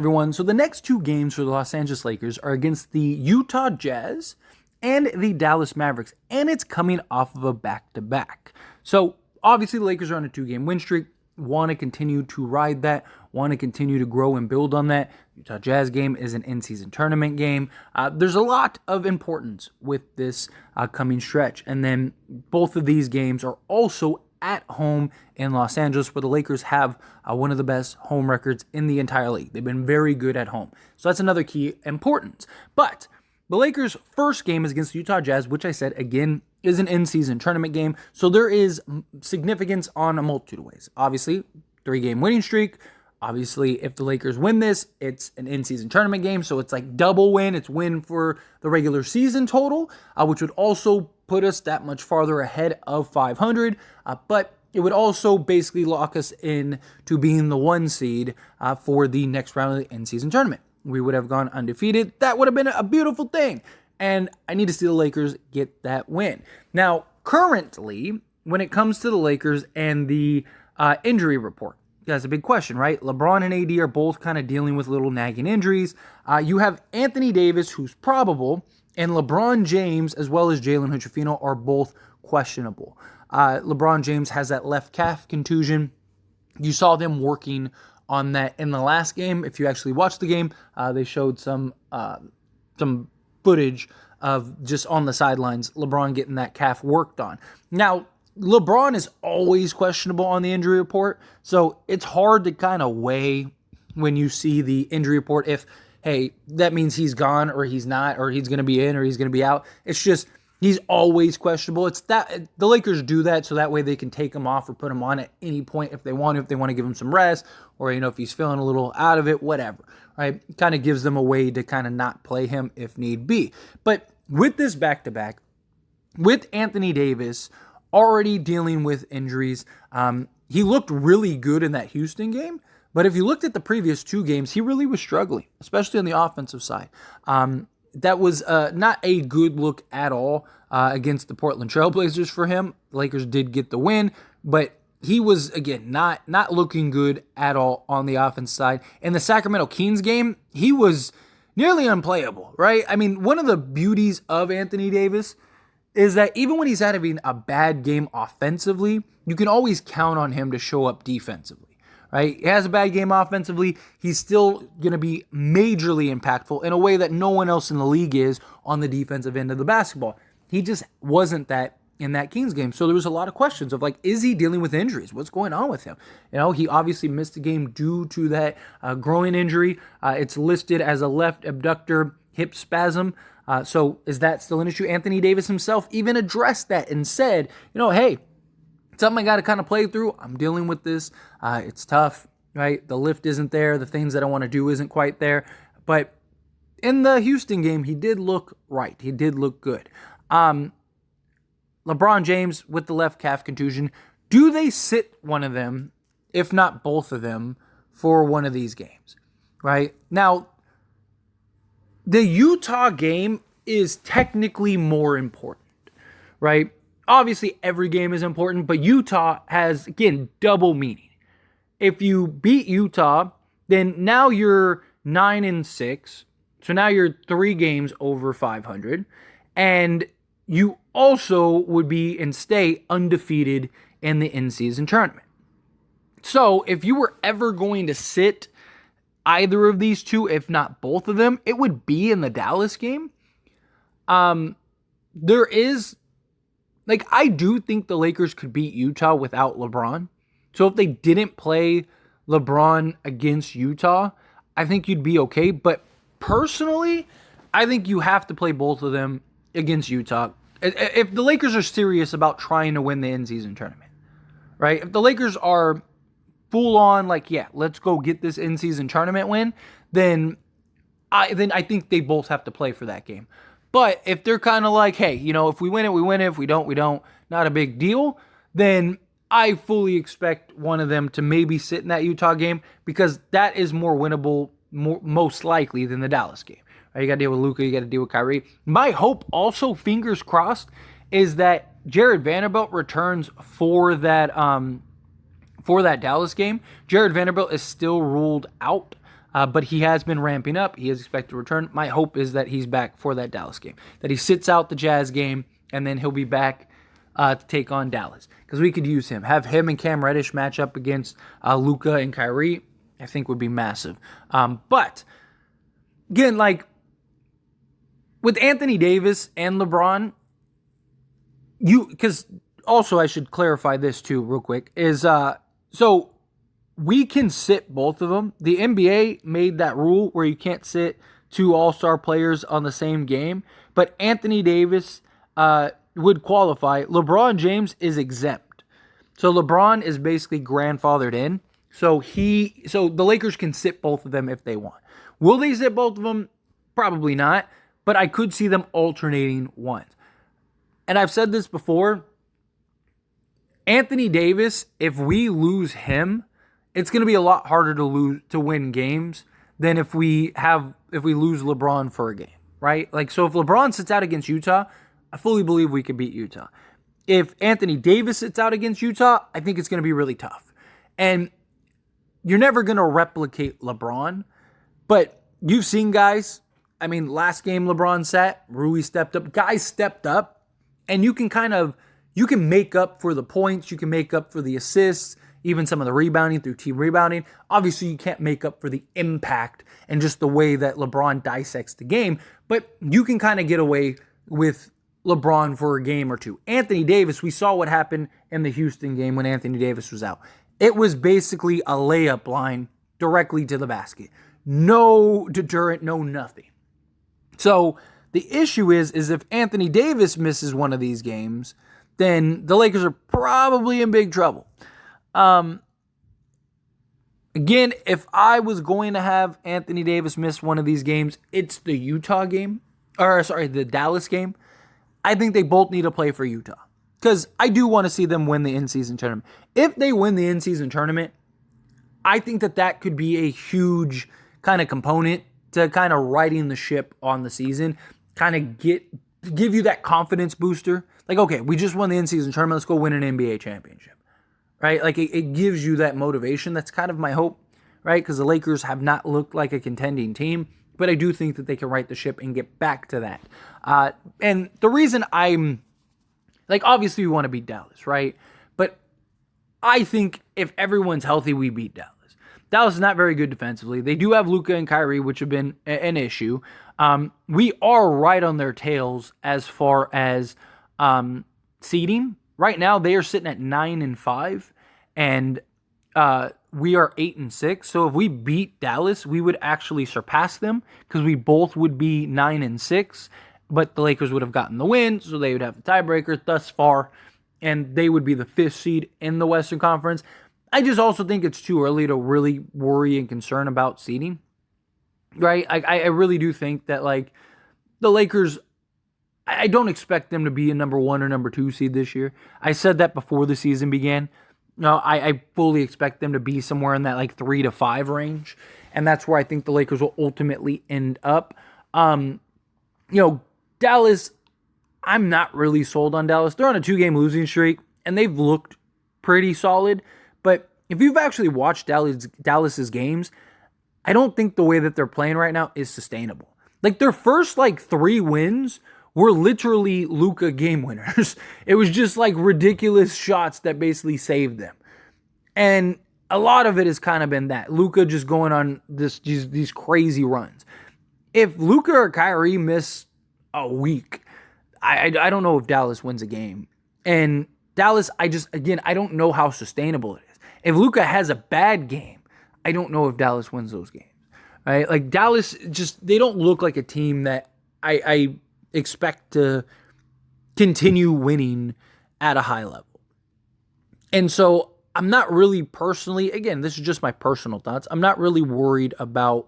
everyone. So the next two games for the Los Angeles Lakers are against the Utah Jazz and the Dallas Mavericks, and it's coming off of a back-to-back. So obviously the Lakers are on a 2-game win streak, want to continue to ride that, want to continue to grow and build on that. Utah Jazz game is an in-season tournament game. There's a lot of importance with this coming stretch, and then both of these games are also at home in Los Angeles, where the Lakers have one of the best home records in the entire league. They've been very good at home. So that's another key importance. But the Lakers' first game is against the Utah Jazz, which I said, again, is an in-season tournament game. So there is significance on a multitude of ways. Obviously, 3-game winning streak. Obviously, if the Lakers win this, it's an in-season tournament game. So it's like double win. It's win for the regular season total, which would also put us that much farther ahead of 500. But it would also basically lock us in to being the 1 seed for the next round of the in-season tournament. We would have gone undefeated. That would have been a beautiful thing. And I need to see the Lakers get that win. Now, currently, when it comes to the Lakers and the injury report, that's a big question, right? LeBron and AD are both kind of dealing with little nagging injuries. You have Anthony Davis, who's probable, and LeBron James, as well as Jalen Hood-Schifino, are both questionable. LeBron James has that left calf contusion. You saw them working on that in the last game. If you actually watched the game, they showed some footage of just on the sidelines, LeBron getting that calf worked on. Now, LeBron is always questionable on the injury report, so it's hard to kind of weigh when you see the injury report if, hey, that means he's gone or he's not, or he's going to be in or he's going to be out. It's just he's always questionable. It's that the Lakers do that so that way they can take him off or put him on at any point if they want to give him some rest, or if he's feeling a little out of it, whatever. Right? Kind of gives them a way to kind of not play him if need be. But with this back-to-back, with Anthony Davis already dealing with injuries, he looked really good in that Houston game. But if you looked at the previous 2 games, he really was struggling, especially on the offensive side. That was not a good look at all against the Portland Trailblazers for him. The Lakers did get the win, but he was, again, not looking good at all on the offense side. In the Sacramento Kings game, he was nearly unplayable, right? I mean, one of the beauties of Anthony Davis is that even when he's having a bad game offensively, you can always count on him to show up defensively. Right? He has a bad game offensively. He's still going to be majorly impactful in a way that no one else in the league is on the defensive end of the basketball. He just wasn't that in that Kings game. So there was a lot of questions of like, is he dealing with injuries? What's going on with him? He obviously missed the game due to that groin injury. It's listed as a left abductor hip spasm. So is that still an issue? Anthony Davis himself even addressed that and said, hey, something I got to kind of play through. I'm dealing with this. It's tough, right? The lift isn't there. The things that I want to do isn't quite there. But in the Houston game, he did look right. He did look good. LeBron James with the left calf contusion. Do they sit one of them, if not both of them, for one of these games, right? Now, the Utah game is technically more important, right? Obviously, every game is important, but Utah has, again, double meaning. If you beat Utah, then now you're 9-6. So now you're 3 games over 500. And you also would be and stay undefeated in the in-season tournament. So if you were ever going to sit either of these two, if not both of them, it would be in the Dallas game. There is... I do think the Lakers could beat Utah without LeBron. So if they didn't play LeBron against Utah, I think you'd be okay. But personally, I think you have to play both of them against Utah. If the Lakers are serious about trying to win the in-season tournament, right? If the Lakers are full on, let's go get this in-season tournament win, then I think they both have to play for that game. But if they're kind of like, hey, if we win it, we win it. If we don't, we don't. Not a big deal. Then I fully expect one of them to maybe sit in that Utah game because that is more winnable, most likely, than the Dallas game. Right? You got to deal with Luka. You got to deal with Kyrie. My hope, also fingers crossed, is that Jared Vanderbilt returns for that Dallas game. Jared Vanderbilt is still ruled out. but he has been ramping up. He is expected to return. My hope is that he's back for that Dallas game, that he sits out the Jazz game, and then he'll be back to take on Dallas, because we could use him. Have him and Cam Reddish match up against Luka and Kyrie, I think would be massive. But, again, like, with Anthony Davis and LeBron, because also I should clarify this too real quick, is so we can sit both of them. The NBA made that rule where you can't sit two all-star players on the same game, but Anthony Davis would qualify. LeBron James is exempt. So LeBron is basically grandfathered in. So the Lakers can sit both of them if they want. Will they sit both of them? Probably not, but I could see them alternating ones. And I've said this before, Anthony Davis, if we lose him, it's going to be a lot harder to win games than if we lose LeBron for a game, right? Like, so if LeBron sits out against Utah, I fully believe we could beat Utah. If Anthony Davis sits out against Utah, I think it's going to be really tough. And you're never going to replicate LeBron, but you've seen guys. I mean, last game LeBron sat, Rui stepped up, guys stepped up, and you can make up for the points, you can make up for the assists, even some of the rebounding through team rebounding. Obviously, you can't make up for the impact and just the way that LeBron dissects the game, but you can kind of get away with LeBron for a game or two. Anthony Davis, we saw what happened in the Houston game when Anthony Davis was out. It was basically a layup line directly to the basket. No deterrent, no nothing. So the issue is if Anthony Davis misses one of these games, then the Lakers are probably in big trouble. Again, if I was going to have Anthony Davis miss one of these games, it's the the Dallas game. I think they both need to play for Utah, because I do want to see them win the in-season tournament. If they win the in-season tournament, I think that could be a huge kind of component to kind of righting the ship on the season, kind of give you that confidence booster. Like, okay, we just won the in-season tournament, let's go win an NBA championship, right? Like, it gives you that motivation. That's kind of my hope, right? Because the Lakers have not looked like a contending team, but I do think that they can right the ship and get back to that. And the reason I'm, like, obviously we want to beat Dallas, right? But I think if everyone's healthy, we beat Dallas. Dallas is not very good defensively. They do have Luka and Kyrie, which have been an issue. We are right on their tails as far as seeding. Right now, they are sitting at 9-5, and we are 8-6. So if we beat Dallas, we would actually surpass them, because we both would be 9-6. But the Lakers would have gotten the win, so they would have the tiebreaker thus far, and they would be the 5th seed in the Western Conference. I just also think it's too early to really worry and concern about seeding, right? I really do think that, like, the Lakers, I don't expect them to be a number 1 or number 2 seed this year. I said that before the season began. No, I fully expect them to be somewhere in that, like, 3 to 5 range, and that's where I think the Lakers will ultimately end up. Dallas, I'm not really sold on Dallas. They're on a 2-game losing streak, and they've looked pretty solid. But if you've actually watched Dallas's games, I don't think the way that they're playing right now is sustainable. Like, their first, 3 wins were literally Luka game winners. It was just, ridiculous shots that basically saved them. And a lot of it has kind of been that. Luka just going on these crazy runs. If Luka or Kyrie miss a week, I don't know if Dallas wins a game. And Dallas, I don't know how sustainable it is. If Luka has a bad game, I don't know if Dallas wins those games. Right? Like, Dallas, they don't look like a team that I expect to continue winning at a high level. And so I'm not really personally, again, this is just my personal thoughts, I'm not really worried about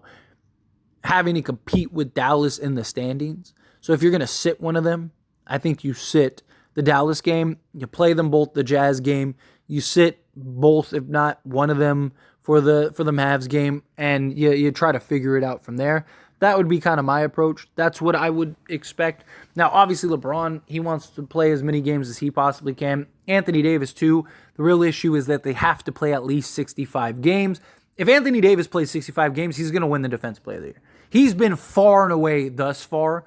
having to compete with Dallas in the standings. So if you're going to sit one of them, I think you sit the Dallas game, you play them both the Jazz game, you sit both, if not one of them, for the Mavs game, and you try to figure it out from there. That would be kind of my approach. That's what I would expect. Now, obviously, LeBron, he wants to play as many games as he possibly can. Anthony Davis, too. The real issue is that they have to play at least 65 games. if Anthony Davis plays 65 games, he's going to win the Defensive Player of the Year. He's been far and away thus far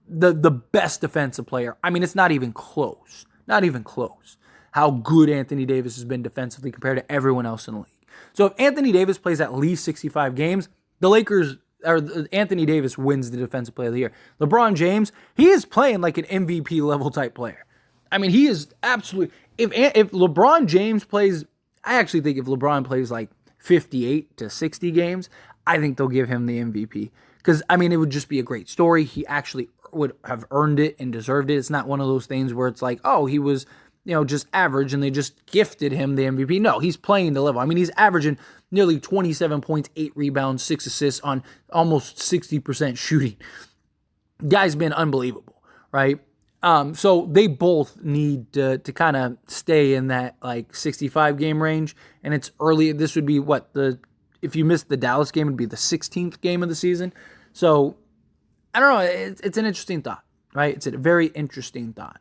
the best defensive player. I mean, it's not even close. Not even close. How good Anthony Davis has been defensively compared to everyone else in the league. So if Anthony Davis plays at least 65 games, the Lakers, or Anthony Davis wins the Defensive Player of the Year. LeBron James, he is playing like an MVP level type player. I mean, he is absolutely, if LeBron James plays, I actually think if LeBron plays like 58 to 60 games, I think they'll give him the MVP. Because, I mean, it would just be a great story. He actually would have earned it and deserved it. It's not one of those things where it's like, oh, he was, just average and they just gifted him the MVP. No, he's playing the level. I mean, he's averaging nearly 27 points, 8 rebounds, 6 assists on almost 60% shooting. Guy's been unbelievable, right? So they both need to kind of stay in that like 65 game range. And it's early. This would be if you missed the Dallas game, it'd be the 16th game of the season. So I don't know. It's an interesting thought, right? It's a very interesting thought.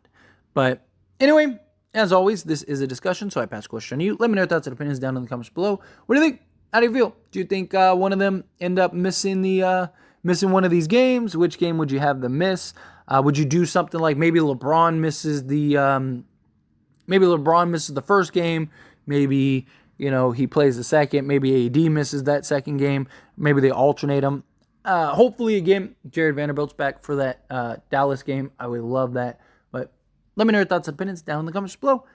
But anyway, as always, this is a discussion, so I pass the question to you. Let me know your thoughts and opinions down in the comments below. What do you think? How do you feel? Do you think one of them end up missing one of these games? Which game would you have them miss? Would you do something like maybe LeBron misses the first game? Maybe he plays the second. Maybe AD misses that second game. Maybe they alternate them. Hopefully, again, Jared Vanderbilt's back for that Dallas game. I would love that. But let me know your thoughts and opinions down in the comments below.